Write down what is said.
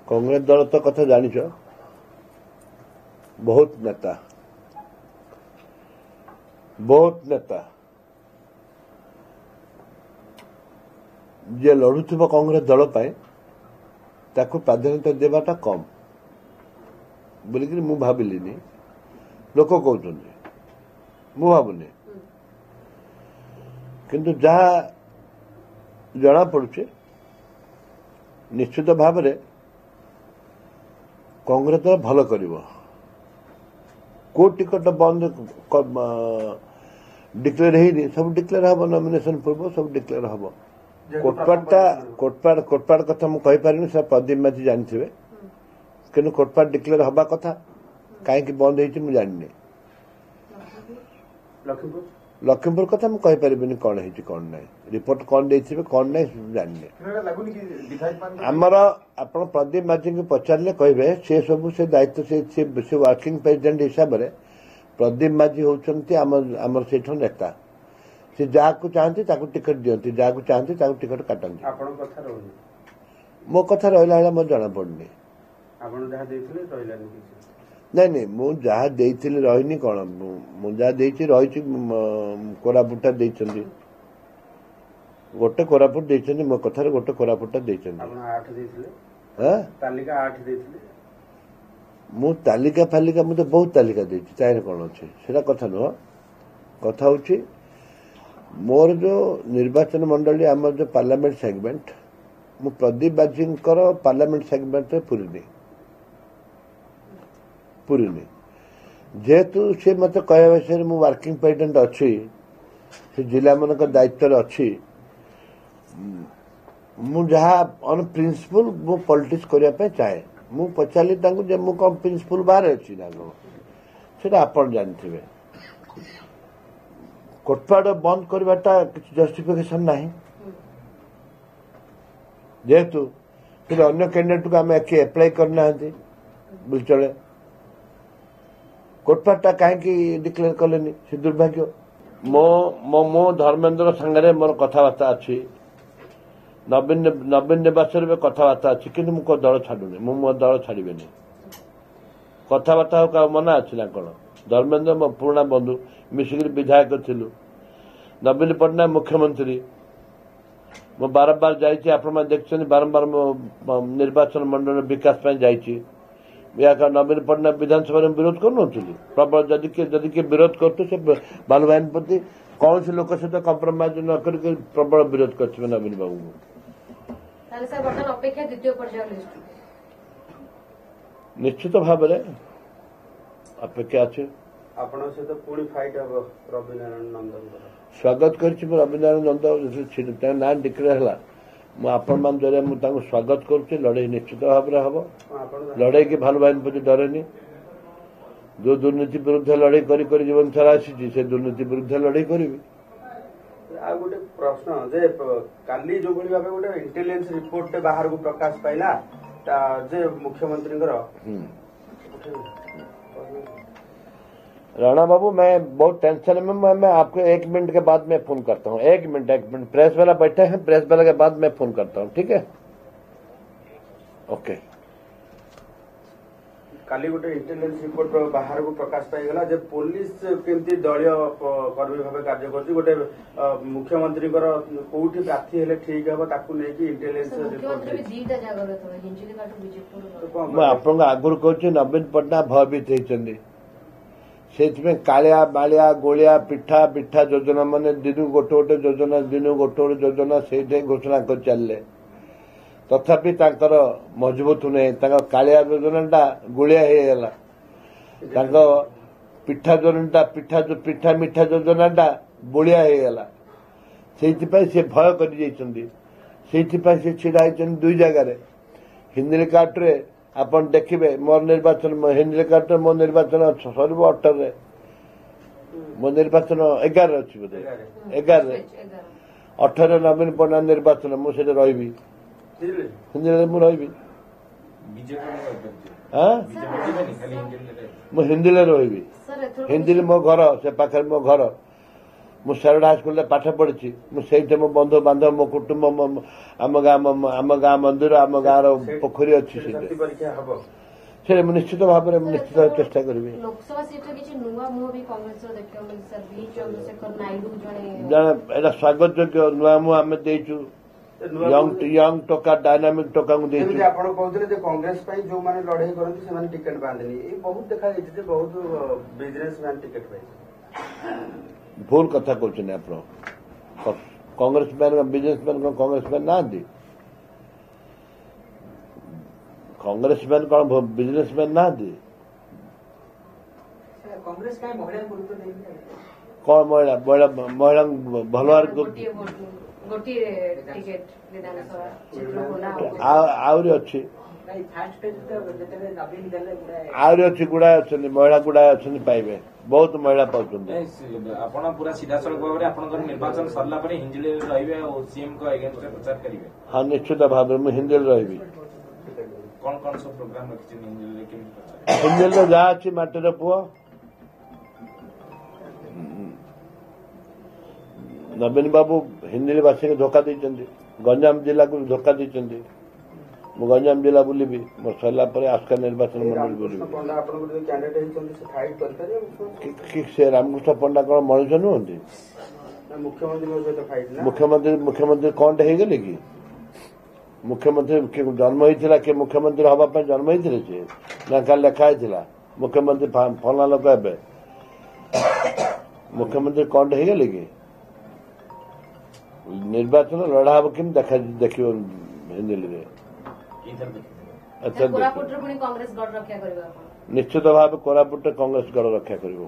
कांग्रेस दल तो कथा जानिछ बहुत नेता जे लड़ुथिबा कांग्रेस दल पाए ताको प्राधान्यता देवाटा कम बोलिक मु भाविलिनी लोक कहते मु भावुनी किंतु जहा जना पड़ुचे निश्चित भाव में कांग्रेस दल भल कर को टिकट बंद डिक्लेयर है सब डिक्लेयर हम नॉमिनेशन पूर्व सब डिक्लेयर हम कोटपाड़ कथा मुझे पारे प्रदीप माझी जानते कि कोटपाड़ डिक्लेयर हवा कथा कहीं बंद हो जानी लखीमपुर कथा मुझे कहीपरि कौन है कौन ना रिपोर्ट कौन दे कौन ना जानी आमर आप प्रदीप माझी को पचारे कहे से सब से दायित्व से वर्किंग प्रेसिडेंट हिसाब से प्रदीप माझी होती आमर से नेता से जहाँ को चाहती टिकट दिखती जहाँ को चाहती टिकट काटती मो कथा रहा मत जना पड़नी नहीं मु जहाँ रही कौन मुझे रही कोरापुटा गोटे कोरापुट मो कथार गोटे कोरापुटा मु तालिका फालिका मुझे बहुत तालिका चाहे कौन अच्छे से कथा नुह कथा हूँ मोर जो निर्वाचन मंडली आम जो पार्लियामेंट सेगमेंट मु प्रदीप बाजी पार्लियामेंट सेगमेंट पूरी जेहेतु सी मत कह विषय मु वर्किंग प्रेसिडेंट अच्छी से जिला मान दायित्व अच्छी मु जहाँ ऑन प्रिंसिपल मु पॉलिटिक्स करने चाहे मु पचारि मु कम प्रिंसिपल बाहर अच्छी ना कौन आप जानते कोटपाड़ बंद करवाटा किसी जस्टिफिकेशन नहीं जेहेतु फिर अन्य कैंडिडेट को आम एप्लाई करना बोल चले कोटपाड़ा कहीं डिक्लेयर कले से दुर्भाग्य मो धर्मेन्द्र सांगे मोर कथबार्ता अच्छी नवीन निवासन में कथबार्ता अच्छी कि मो दल छाड़ूनी मो दल छाड़े कथबार्ता क्या मना अच्छी ना कौन धर्मेन्द्र मो पुराणा बंधु मिसिक विधायक थिलु नवीन पट्टनायक मुख्यमंत्री मो बारंबार जाइए आप देखते बारंबार मो निर्वाचन मंडल विकास या नवीन पट्टनायक विधानसभा में विरोध कर प्रबल जदि किए विरोध करते से बालू भाई प्रति कौन से लोक सहित कंप्रोमाइज न करके प्रबल विरोध कर नवीन बाबू निश्चित भाव में अपेक्षा अच्छे स्वागत कर रविनारायण नंद ना डिक्लेयर है मुझे मान जरिए मुझे स्वागत करुच्ची लड़े निश्चित भाव में हम लड़े की भालू भाई प्रति डरेनी जो दुर्नीति विरुद्ध लड़े कर जीवन सारा आसी से दुर्नीति विरुद्ध लड़े करी गोटे प्रश्न जे काली जो भाव गोटे इंटेलिजेंस रिपोर्ट बाहर को प्रकाश पाइला जे मुख्यमंत्री राणा बाबू मैं बहुत टेंशन में मैं आपको 1 मिनट के बाद मैं फोन करता हूँ 1 मिनट प्रेस वाला बैठे हैं प्रेस वाला के बाद मैं फोन करता हूँ ठीक है ओके काली गोटे इंटेलिजेंस रिपोर्ट बाहर को प्रकाश पाइगला जे पुलिस केमती दलीय कर्मी भाव कार्य कर गोटे मुख्यमंत्री कोठी प्रार्थी हेले ठीक हे ताकू नै कि इंटेलिजेंस रिपोर्ट मैं आपन आगुर कहूँ नवीन पट्टनायक भयभीत होती से कालिया बालिया गोलिया पिठा पिठा योजना मान दिन गोटे गोटे योजना दिन गोटे गोटे योजना से घोषणा कर चलले तथापि मजबूत नहीं कालिया योजना गोलिया होगा पिठा योजना पिठा मिठा योजना बोलिया होगा से भय कर छिड़ा दुई जगार हिंदी कार्ड आपन देखिए मोर निर्वाचन हिंदी कार्ड मो निर्वाचन सर 18 मो निर्वाचन 11 अच्छी बोधे 11 18 नवीन पट्टनायक निर्वाचन मुझे रही हिंदी मु रही मु हिंदी रही हिंदी मो घर से पाखे मो घर ମୁଁ ସାରଡ଼ା ହାଇସ୍କୁଲରେ ପାଠ ପଢିଛି। ମୁଁ ସେଇଠି ମୋ ବନ୍ଧୁ ବାନ୍ଧବ ମୋ କୁଟୁମ୍ବ ଆମ ଗାଁ ମନ୍ଦିର ଆମ ଗାଁର ପୋଖରୀ ଅଛି ସେଇଠି। ପରୀକ୍ଷା ହବ ସେ ମୁଁ ନିଶ୍ଚିତ ଭାବରେ ନିଶ୍ଚିତ ଚେଷ୍ଟା କରିବି। ଲୋକସଭା ସିଟ୍ରେ କିଛି ନୂଆ ମୁହଁ ବି କଂଗ୍ରେସର ଦେଖିବାକୁ ମିଳିଛି ସାର୍। ଭି ଚନ୍ଦ୍ରଶେଖର ନାଇଡୁ ଜଣେ ଏଇଟା ସ୍ୱାଗତ ଯୋଗ୍ୟ ନୂଆ ମୁହଁ ଆମେ ଦେଇଛୁ। ୟଙ୍ଗ ଟୋକା ଡାଇନାମିକ ଟୋକାଙ୍କୁ ଦେଇଛୁ। ଯେମିତି ଆପଣ କହୁଥିଲେ ଯେ କଂଗ୍ରେସ ପାଇଁ ଯୋଉମାନେ ଲଢେଇ କରନ୍ତି ସେମାନେ ଟିକେଟ ପାଆନ୍ତିନି, ଏଇ ବହୁତ ଦେଖାଯାଇଛି ଯେ ବହୁତ ବିଜନେସ ମ୍ୟାନ ଟିକେଟ ପାଇଛନ୍ତି। ଭୁଲ କଥା କହୁଛନ୍ତି ଆପଣ। କଂଗ୍ରେସ ମ୍ୟାନ ବିଜନେସ ମ୍ୟାନ କଣ କଂଗ୍ରେସ ମ୍ୟାନ ନାହାନ୍ତି? କଂଗ୍ରେସ ମ୍ୟାନ କଣ ବିଜନେସ ମ୍ୟାନ ନାହାନ୍ତି? କଂଗ୍ରେସ କାହିଁ ମହିଳା ଗୁରୁତ୍ୱ ଦେଇନି? କଣ ମହିଳା ଭଲ ଗୋଟିଏ ଟିକେଟ ବିଧାନସଭା ଆହୁରି ଅଛି ଫାଷ୍ଟ ଯେତେବେଳେ ନବୀନ ଦେଲେ ଆହୁରି ଅଛି ଗୁଡାଏ ଅଛନ୍ତି ମହିଳା ଗୁଡାଏ ଅଛନ୍ତି ପାଇବେ ବହୁତ ମହିଳା ପାଉଛନ୍ତି। ଆପଣ ପୁରା ସିଧାସଳଖ ଭାବରେ ଆପଣଙ୍କର ନିର୍ବାଚନ ସରିଲା ପରେ ହିଞ୍ଜିଳିରେ ରହିବେ ଆଉ ସିଏମଙ୍କ ଏଗେନଷ୍ଟରେ ପ୍ରଚାର କରିବେ? ହଁ ନିଶ୍ଚିତ ଭାବରେ ମୁଁ ହିଞ୍ଜିଳି ରହିବି। କଣ କଣ ସବୁ ପ୍ରୋଗ୍ରାମ ରଖିଛନ୍ତି ହିଞ୍ଜିଳିରେ? କେମିତି ପ୍ରଚାର? ହିଞ୍ଜିଳିରେ ଯାହା ଅଛି ମାଟିର ପୁଅ ନବୀନ ବାବୁ ହିଞ୍ଜିଳିବାସୀଙ୍କୁ ଧୋକା ଦେଇଛନ୍ତି। ଗଞ୍ଜାମ ଜିଲ୍ଲାକୁ ଧୋକା ଦେଇଛନ୍ତି। ମୁଁ ଗଞ୍ଜାମ ଜିଲ୍ଲା ବୁଲିବି। ମୋର ସରିଲା ପରେ ଆସ୍କା ନିର୍ବାଚନ ମଣ୍ଡଳୀ ବୁଲିବି। ସେ ରାମକୃଷ୍ଣ ପଣ୍ଡା କଣ ମଣିଷ ନୁହନ୍ତି? ମୁଖ୍ୟମନ୍ତ୍ରୀ କଣଟେ ହେଇଗଲେ କି? ମୁଖ୍ୟମନ୍ତ୍ରୀ ଜନ୍ମ ହେଇଥିଲା କିଏ ମୁଖ୍ୟମନ୍ତ୍ରୀ ହବା ପାଇଁ ଜନ୍ମ ହେଇଥିଲେ ସେ ନା କାଲି ଲେଖା ହେଇଥିଲା ମୁଖ୍ୟମନ୍ତ୍ରୀ ଫଲା ଲୋକ ହେବେ? ମୁଖ୍ୟମନ୍ତ୍ରୀ କଣଟେ ହେଇଗଲେ କି? ନିର୍ବାଚନ ଲଢା ହବ କେମିତି ଦେଖିବ ହିଞ୍ଜିଳିରେ? କୋରାପୁଟରେ ପୁଣି କଂଗ୍ରେସ ଗଡ଼ ରକ୍ଷା କରିବ। ନିଶ୍ଚିତ ଭାବେ କୋରାପୁଟରେ କଂଗ୍ରେସ ଗଡ଼ ରକ୍ଷା କରିବ।